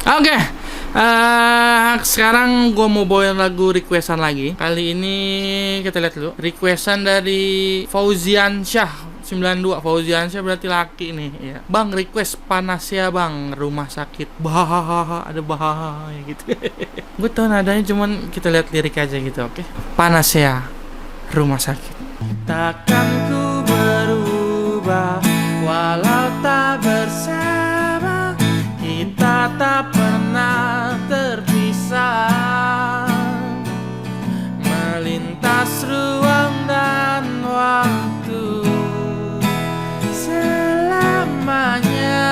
Oke, sekarang gue mau bawain lagu requestan lagi. Kali ini kita lihat dulu requestan dari Fauzian Syah 92. Fauzian Syah berarti laki nih ya. Bang, request panas ya bang, rumah sakit. Bahahaha, ada bahahaha gitu. Gue tau nadanya, cuman kita lihat lirik aja gitu, oke? Panas ya, rumah sakit. Takkan ku berubah walau tak bersama, kita tak pernah terpisah, melintas ruang dan waktu selamanya.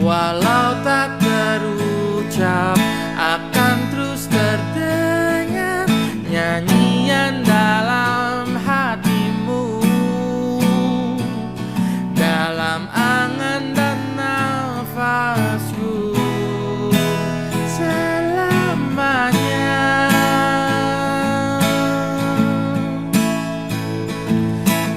Walau tak terucap, akan terus terdengar nyanyian dalam hatimu, dalam angan dan nafasku selamanya.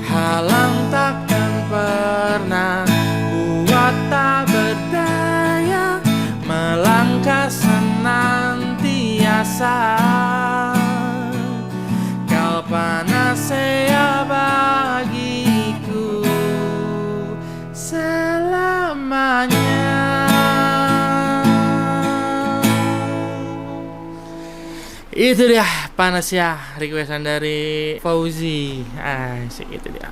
Halang takkan pernah buat tak berdaya, melangkah senantiasa. Kau panas ya bagiku selamanya. Itu dia panas ya, requestan dari Fauzi. Asik, itu dia.